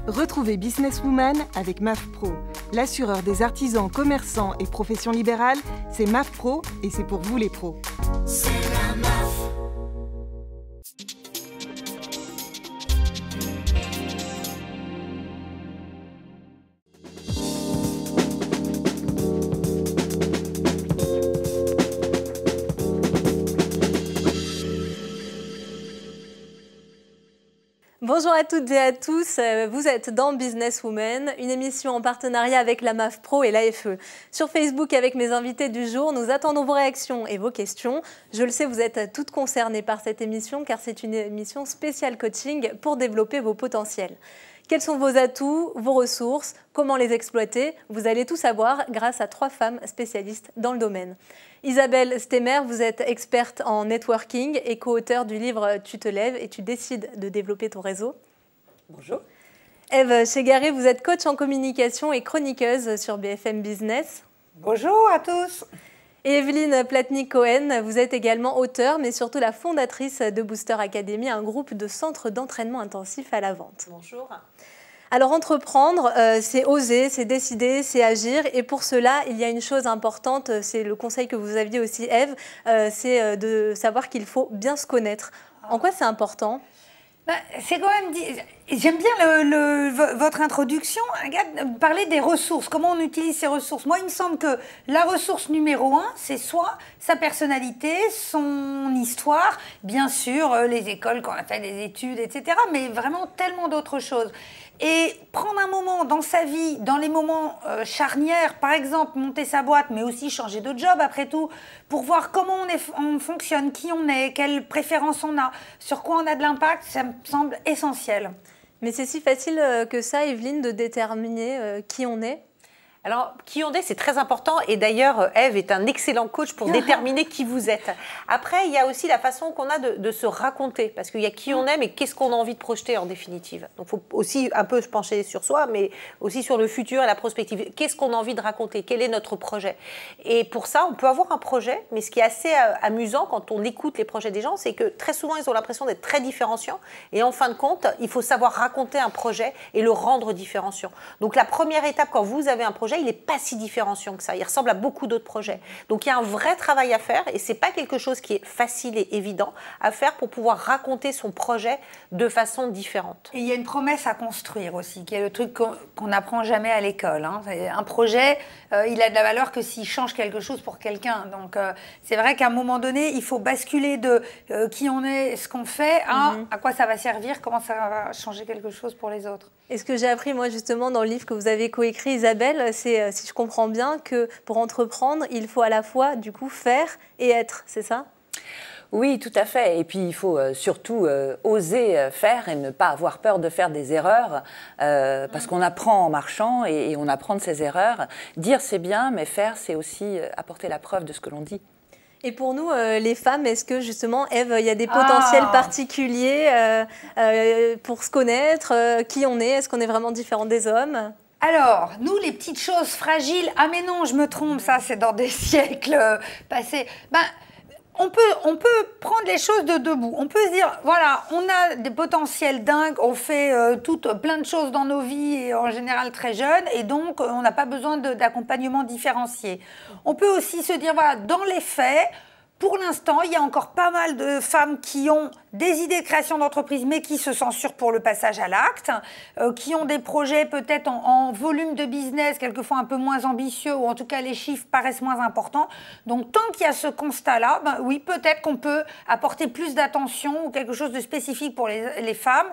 Retrouvez Businesswoman avec MAF Pro. L'assureur des artisans, commerçants et professions libérales, c'est MAF Pro et c'est pour vous les pros. C'est la MAF. Bonjour à toutes et à tous, vous êtes dans Businesswoman, une émission en partenariat avec la MAF Pro et l'AFE. Sur Facebook, avec mes invités du jour, nous attendons vos réactions et vos questions. Je le sais, vous êtes toutes concernées par cette émission car c'est une émission spéciale coaching pour développer vos potentiels. Quels sont vos atouts, vos ressources, comment les exploiter? Vous allez tout savoir grâce à 3 femmes spécialistes dans le domaine. Isabelle Stemmer, vous êtes experte en networking et co-auteure du livre « Tu te lèves et tu décides de développer ton réseau ». Bonjour. Ève Chegaré, vous êtes coach en communication et chroniqueuse sur BFM Business. Bonjour à tous. Et Evelyne Platnik-Cohen, vous êtes également auteure, mais surtout la fondatrice de Booster Academy, un groupe de centres d'entraînement intensif à la vente. Bonjour. Alors entreprendre, c'est oser, c'est décider, c'est agir. Et pour cela, il y a une chose importante, c'est le conseil que vous aviez aussi, Ève, c'est de savoir qu'il faut bien se connaître. En quoi c'est important ? C'est quand même... J'aime bien votre introduction, parler des ressources, comment on utilise ces ressources. Moi, il me semble que la ressource numéro 1, c'est soit sa personnalité, son histoire, bien sûr, les écoles, quand on a fait des études, etc., mais vraiment tellement d'autres choses. Et prendre un moment dans sa vie, dans les moments charnières, par exemple monter sa boîte, mais aussi changer de job après tout, pour voir comment on fonctionne, qui on est, quelles préférences on a, sur quoi on a de l'impact, ça me semble essentiel. Mais c'est si facile que ça, Evelyne, de déterminer qui on est ? Alors, qui on est, c'est très important. Et d'ailleurs, Ève est un excellent coach pour déterminer qui vous êtes. Après, il y a aussi la façon qu'on a de se raconter. Parce qu'il y a qui on est, mais qu'est-ce qu'on a envie de projeter en définitive. Donc, il faut aussi un peu se pencher sur soi, mais aussi sur le futur et la prospective. Qu'est-ce qu'on a envie de raconter? Quel est notre projet? Et pour ça, on peut avoir un projet, mais ce qui est assez amusant quand on écoute les projets des gens, c'est que très souvent, ils ont l'impression d'être très différenciants. Et en fin de compte, il faut savoir raconter un projet et le rendre différenciant. Donc, la première étape, quand vous avez un projet, il n'est pas si différenciant que ça. Il ressemble à beaucoup d'autres projets. Donc, il y a un vrai travail à faire et ce n'est pas quelque chose qui est facile et évident à faire pour pouvoir raconter son projet de façon différente. Et il y a une promesse à construire aussi, qui est le truc qu'on n'apprend jamais à l'école. Hein. Un projet, il a de la valeur que s'il change quelque chose pour quelqu'un. Donc, c'est vrai qu'à un moment donné, il faut basculer de qui on est, ce qu'on fait, à quoi ça va servir, comment ça va changer quelque chose pour les autres. Et ce que j'ai appris, moi, justement, dans le livre que vous avez coécrit, Isabelle, c'est, si je comprends bien, que pour entreprendre, il faut à la fois, du coup, faire et être, c'est ça ? Oui, tout à fait. Et puis, il faut surtout oser faire et ne pas avoir peur de faire des erreurs, parce qu'on apprend en marchant et on apprend de ses erreurs. Dire, c'est bien, mais faire, c'est aussi apporter la preuve de ce que l'on dit. Et pour nous, les femmes, est-ce que justement, Ève, il y a des potentiels particuliers pour se connaître, qui on est? Est-ce qu'on est vraiment différent des hommes? Alors, nous, les petites choses fragiles, ah mais non, je me trompe, ça c'est dans des siècles passés. On peut prendre les choses de debout. On peut se dire, voilà, on a des potentiels dingues, on fait plein de choses dans nos vies, et en général très jeunes, et donc on n'a pas besoin d'accompagnement différencié. On peut aussi se dire, voilà, dans les faits, pour l'instant, il y a encore pas mal de femmes qui ont des idées de création d'entreprise, mais qui se censurent pour le passage à l'acte, qui ont des projets peut-être en volume de business, quelquefois un peu moins ambitieux, ou en tout cas les chiffres paraissent moins importants. Donc tant qu'il y a ce constat-là, oui, peut-être qu'on peut apporter plus d'attention ou quelque chose de spécifique pour les femmes.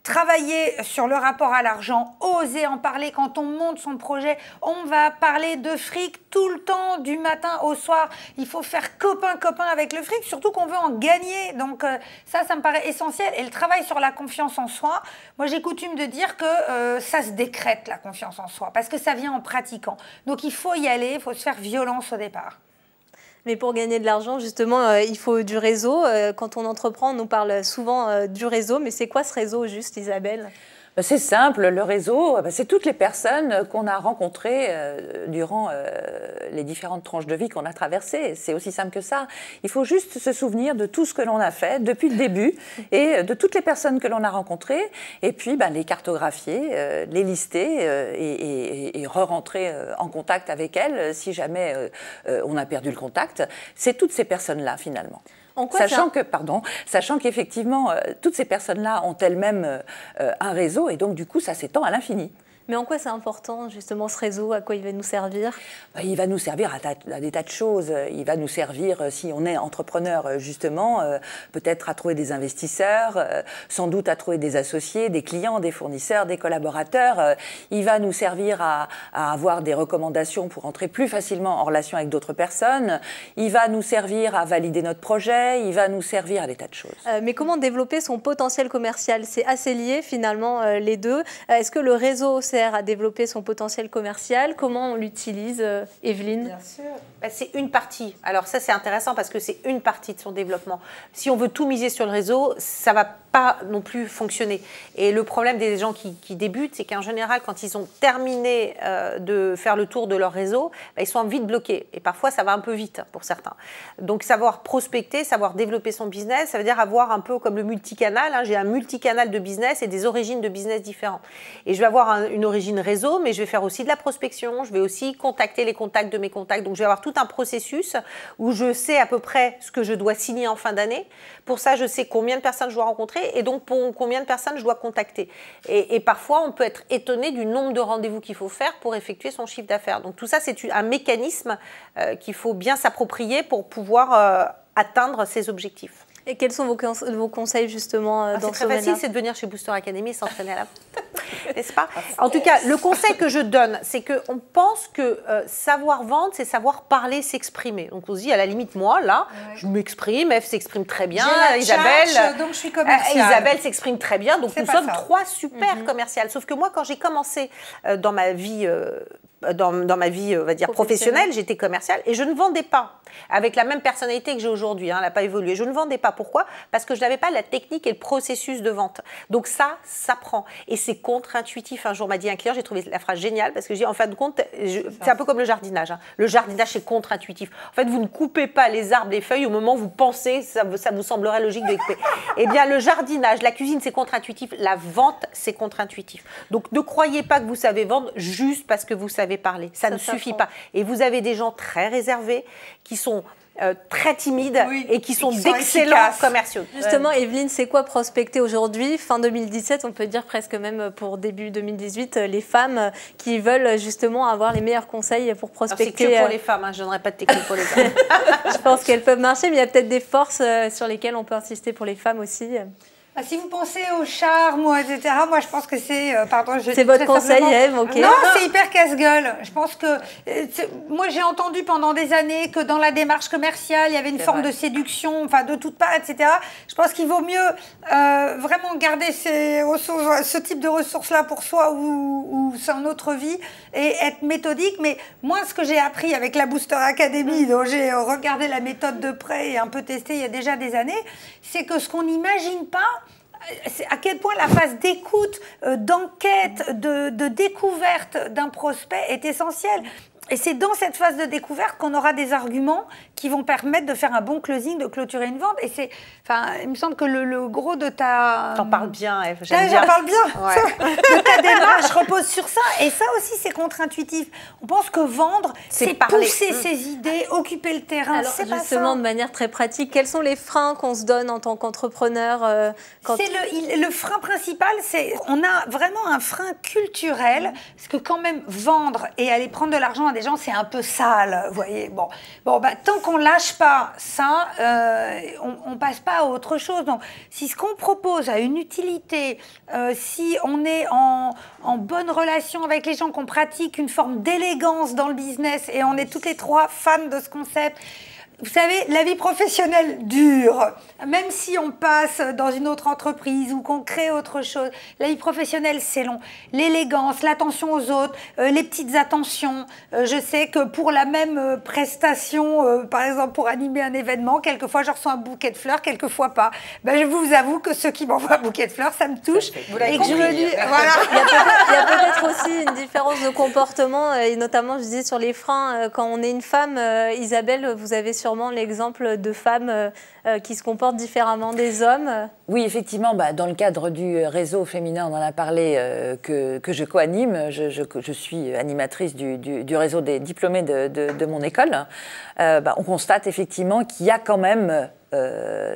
Travailler sur le rapport à l'argent, oser en parler quand on monte son projet. On va parler de fric tout le temps, du matin au soir. Il faut faire copain-copain avec le fric, surtout qu'on veut en gagner. Donc ça me paraît essentiel. Et le travail sur la confiance en soi, moi j'ai coutume de dire que ça se décrète, la confiance en soi, parce que ça vient en pratiquant. Donc il faut y aller, il faut se faire violence au départ. Mais pour gagner de l'argent, justement, il faut du réseau. Quand on entreprend, on nous parle souvent du réseau. Mais c'est quoi ce réseau, juste, Isabelle ? C'est simple, le réseau, c'est toutes les personnes qu'on a rencontrées durant les différentes tranches de vie qu'on a traversées. C'est aussi simple que ça. Il faut juste se souvenir de tout ce que l'on a fait depuis le début et de toutes les personnes que l'on a rencontrées, et puis les cartographier, les lister et re-rentrer en contact avec elles si jamais on a perdu le contact. C'est toutes ces personnes-là, finalement. Sachant qu'effectivement, toutes ces personnes-là ont elles-mêmes un réseau et donc du coup, ça s'étend à l'infini. Mais en quoi c'est important, justement, ce réseau? À quoi il va nous servir? Il va nous servir à des tas de choses. Il va nous servir, si on est entrepreneur, justement, peut-être à trouver des investisseurs, sans doute à trouver des associés, des clients, des fournisseurs, des collaborateurs. Il va nous servir à avoir des recommandations pour entrer plus facilement en relation avec d'autres personnes. Il va nous servir à valider notre projet. Il va nous servir à des tas de choses. Mais comment développer son potentiel commercial? C'est assez lié, finalement, les deux. Est-ce que le réseau sert à développer son potentiel commercial? Comment on l'utilise, Evelyne? Bien sûr. C'est une partie. Alors ça, c'est intéressant parce que c'est une partie de son développement. Si on veut tout miser sur le réseau, ça ne va pas non plus fonctionner. Et le problème des gens qui débutent, c'est qu'en général, quand ils ont terminé de faire le tour de leur réseau, ils sont vite bloqués. Et parfois, ça va un peu vite pour certains. Donc, savoir prospecter, savoir développer son business, ça veut dire avoir un peu comme le multicanal. J'ai un multicanal de business et des origines de business différentes. Et je vais avoir une origine réseau, mais je vais faire aussi de la prospection. Je vais aussi contacter les contacts de mes contacts. Donc, je vais avoir tout un processus où je sais à peu près ce que je dois signer en fin d'année. Pour ça, je sais combien de personnes je dois rencontrer et donc pour combien de personnes je dois contacter. Et parfois, on peut être étonné du nombre de rendez-vous qu'il faut faire pour effectuer son chiffre d'affaires. Donc tout ça, c'est un mécanisme qu'il faut bien s'approprier pour pouvoir atteindre ses objectifs. Et quels sont vos conseils justement dans ce domaine-là? C'est très facile, c'est de venir chez Booster Academy et s'entraîner à la n'est-ce pas? En tout cas, le conseil que je donne, c'est qu'on pense que savoir vendre, c'est savoir parler, s'exprimer. Donc on se dit, à la limite, moi, là, je m'exprime, Eve s'exprime très bien, Isabelle, donc je suis commerciale. Isabelle s'exprime très bien, donc nous sommes trois super commerciales. Sauf que moi, quand j'ai commencé dans ma vie... Dans ma vie, on va dire, professionnelle, j'étais commerciale et je ne vendais pas avec la même personnalité que j'ai aujourd'hui. Elle n'a pas évolué. Je ne vendais pas. Pourquoi? Parce que je n'avais pas la technique et le processus de vente. Donc ça prend. Et c'est contre-intuitif. Un jour, m'a dit un client, j'ai trouvé la phrase géniale parce que je dis, en fin de compte, c'est un peu comme le jardinage. Le jardinage, c'est contre-intuitif. En fait, vous ne coupez pas les arbres, les feuilles au moment où vous pensez, ça vous semblerait logique de les couper. Eh bien, le jardinage, la cuisine, c'est contre-intuitif. La vente, c'est contre-intuitif. Donc, ne croyez pas que vous savez vendre juste parce que vous savez parler. Ça ne suffit pas. Et vous avez des gens très réservés qui sont très timides et qui sont d'excellents commerciaux. Justement, Evelyne, c'est quoi prospecter aujourd'hui, fin 2017, on peut dire presque même pour début 2018, les femmes qui veulent justement avoir les meilleurs conseils pour prospecter? C'est que pour les femmes, je ne donnerai pas de technique pour les hommes. Je pense qu'elles peuvent marcher, mais il y a peut-être des forces sur lesquelles on peut insister pour les femmes aussi. Si vous pensez au charme, etc., moi je pense que c'est... c'est votre conseil, Eve, ok. Non, c'est hyper casse-gueule. Je pense que... moi j'ai entendu pendant des années que dans la démarche commerciale, il y avait une forme de séduction, enfin de toutes parts, etc. Je pense qu'il vaut mieux vraiment garder ces ressources, ce type de ressources-là pour soi ou son autre vie et être méthodique. Mais moi, ce que j'ai appris avec la Booster Academy, dont j'ai regardé la méthode de près et un peu testé il y a déjà des années, c'est que ce qu'on n'imagine pas, c'est à quel point la phase d'écoute, d'enquête, de découverte d'un prospect est essentielle. Et c'est dans cette phase de découverte qu'on aura des arguments qui vont permettre de faire un bon closing, de clôturer une vente. Et c'est, il me semble que le gros de ta... T'en parles bien, Eve. J'en parle bien. Ouais. De ta démarche repose sur ça. Et ça aussi, c'est contre-intuitif. On pense que vendre, c'est pousser ses idées, occuper le terrain. Alors, c'est justement, de manière très pratique, quels sont les freins qu'on se donne en tant qu'entrepreneur C'est le frein principal, c'est on a vraiment un frein culturel, parce que quand même, vendre et aller prendre de l'argent à des gens, c'est un peu sale, vous voyez. Bon, tant qu'on lâche pas ça, on passe pas à autre chose. Donc, si ce qu'on propose a une utilité, si on est en bonne relation avec les gens, qu'on pratique une forme d'élégance dans le business, et on est toutes les trois fans de ce concept, Vous savez, la vie professionnelle dure. Même si on passe dans une autre entreprise ou qu'on crée autre chose, la vie professionnelle, c'est long. L'élégance, l'attention aux autres, les petites attentions. Je sais que pour la même prestation, par exemple pour animer un événement, quelquefois je reçois un bouquet de fleurs, quelquefois pas. Ben, je vous avoue que ceux qui m'envoient un bouquet de fleurs, ça me touche. Et que je me dis, voilà. Il y a peut-être aussi une différence de comportement, et notamment, je disais, sur les freins. Quand on est une femme, Isabelle, vous avez sûrement l'exemple de femmes qui se comportent différemment des hommes. Oui, effectivement, dans le cadre du réseau féminin, on en a parlé, que je co-anime. Je suis animatrice du réseau des diplômés de mon école. On constate effectivement qu'il y a quand même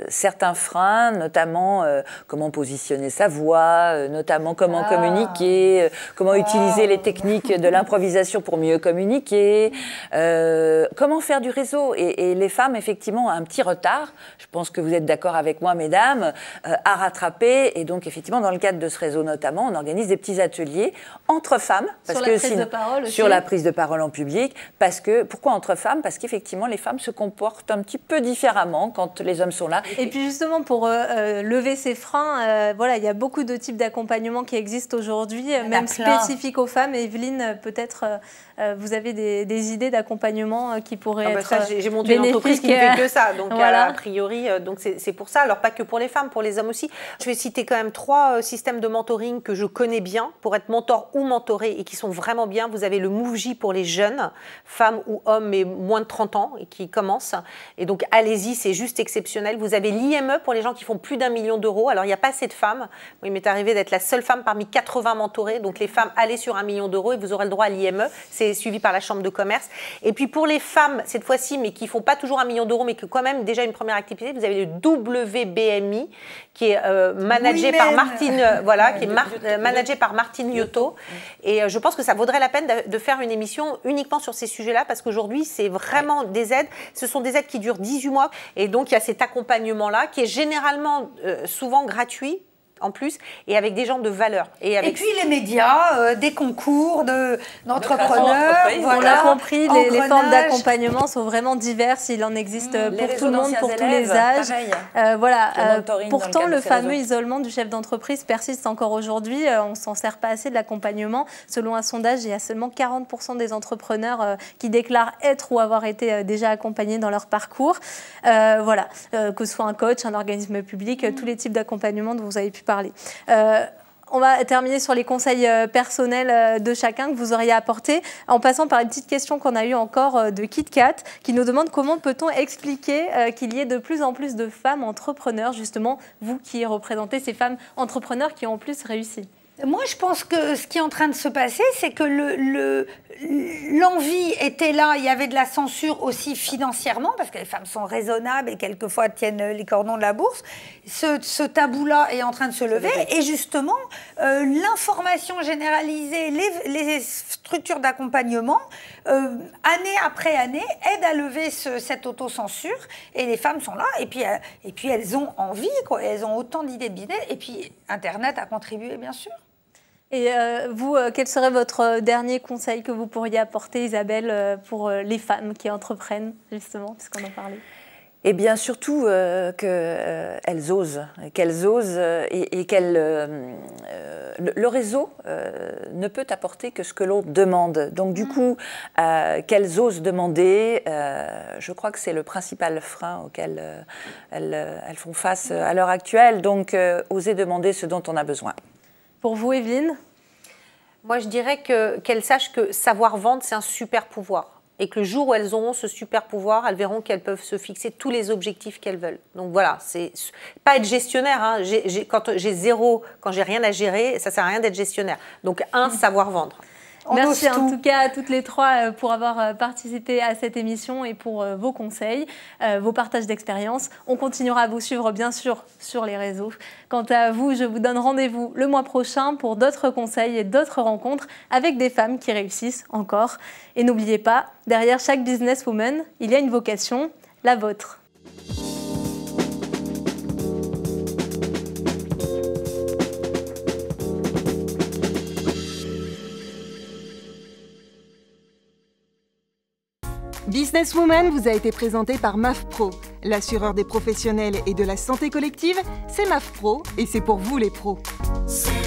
certains freins, notamment comment positionner sa voix, notamment comment communiquer, comment utiliser les techniques de l'improvisation pour mieux communiquer, comment faire du réseau. Et les femmes, effectivement, ont un petit retard, je pense que vous êtes d'accord avec moi, mesdames, à rattraper. Et donc, effectivement, dans le cadre de ce réseau notamment, on organise des petits ateliers entre femmes. Parce sur la prise de parole aussi. Sur la prise de parole en public. Pourquoi entre femmes? Parce qu'effectivement, les femmes se comportent un petit peu différemment quand les hommes sont là. Et puis justement, pour lever ces freins, voilà, il y a beaucoup de types d'accompagnement qui existent aujourd'hui, même spécifiques aux femmes. Evelyne, peut-être vous avez des idées d'accompagnement qui pourraient être ça, j'ai monté une entreprise qui ne fait que ça, donc voilà. A priori, donc c'est pour ça. Alors pas que pour les femmes, pour les hommes aussi. Je vais citer quand même 3 systèmes de mentoring que je connais bien pour être mentor ou mentoré et qui sont vraiment bien. Vous avez le MoveJ pour les jeunes, femmes ou hommes, mais moins de 30 ans et qui commencent. Et donc allez-y, c'est juste exceptionnel. Vous avez l'IME pour les gens qui font plus d'1 million d'euros. Alors il n'y a pas assez de femmes. Moi, il m'est arrivé d'être la seule femme parmi 80 mentorés. Donc les femmes, allez sur 1 million d'euros et vous aurez le droit à l'IME. C'est suivi par la Chambre de commerce. Et puis pour les femmes, cette fois-ci, mais qui ne font pas toujours 1 million d'euros, mais qui ont quand même déjà une première activité, vous avez le WBMI qui est managé par Martine, qui est managé par Martine Liotto. Et je pense que ça vaudrait la peine de faire une émission uniquement sur ces sujets-là, parce qu'aujourd'hui, c'est vraiment des aides. Ce sont des aides qui durent 18 mois. Et donc, il y a cet accompagnement-là qui est généralement souvent gratuit, en plus, et avec des gens de valeur. Et puis les médias, des concours d'entrepreneurs. On l'a compris, les formes d'accompagnement sont vraiment diverses. Il en existe pour tout le monde, pour tous les âges. Pourtant, le fameux isolement du chef d'entreprise persiste encore aujourd'hui. On ne s'en sert pas assez de l'accompagnement. Selon un sondage, il y a seulement 40% des entrepreneurs qui déclarent être ou avoir été déjà accompagnés dans leur parcours. Que ce soit un coach, un organisme public, tous les types d'accompagnement dont vous avez pu parler. On va terminer sur les conseils personnels de chacun que vous auriez apportés, en passant par une petite question qu'on a eue encore de KitKat, qui nous demande comment peut-on expliquer qu'il y ait de plus en plus de femmes entrepreneurs, justement, vous qui représentez ces femmes entrepreneurs qui ont en plus réussi. Moi, je pense que ce qui est en train de se passer, c'est que l'envie était là. Il y avait de la censure aussi financièrement, parce que les femmes sont raisonnables et quelquefois tiennent les cordons de la bourse. Ce tabou-là est en train de se lever. Et justement, l'information généralisée, les structures d'accompagnement, année après année, aident à lever cette autocensure. Et les femmes sont là. Et puis elles ont envie, quoi. Elles ont autant d'idées de business. Et puis, Internet a contribué, bien sûr. Et vous, quel serait votre dernier conseil que vous pourriez apporter, Isabelle, pour les femmes qui entreprennent, justement, puisqu'on en parlait? Eh bien, surtout qu'elles osent, et qu'elles... le réseau ne peut apporter que ce que l'on demande. Donc, du coup, qu'elles osent demander, je crois que c'est le principal frein auquel elles font face à l'heure actuelle. Donc, oser demander ce dont on a besoin. Pour vous, Evelyne? Moi, je dirais qu'elles sachent que savoir vendre, c'est un super pouvoir. Et que le jour où elles auront ce super pouvoir, elles verront qu'elles peuvent se fixer tous les objectifs qu'elles veulent. Donc voilà, c'est pas être gestionnaire. Hein. Quand j'ai zéro, quand j'ai rien à gérer, ça sert à rien d'être gestionnaire. Donc savoir vendre. Merci en tout cas à toutes les trois pour avoir participé à cette émission et pour vos conseils, vos partages d'expérience. On continuera à vous suivre bien sûr sur les réseaux. Quant à vous, je vous donne rendez-vous le mois prochain pour d'autres conseils et d'autres rencontres avec des femmes qui réussissent encore. Et n'oubliez pas, derrière chaque businesswoman, il y a une vocation, la vôtre. Businesswoman vous a été présenté par MAF Pro. L'assureur des professionnels et de la santé collective, c'est MAF Pro et c'est pour vous les pros. C'est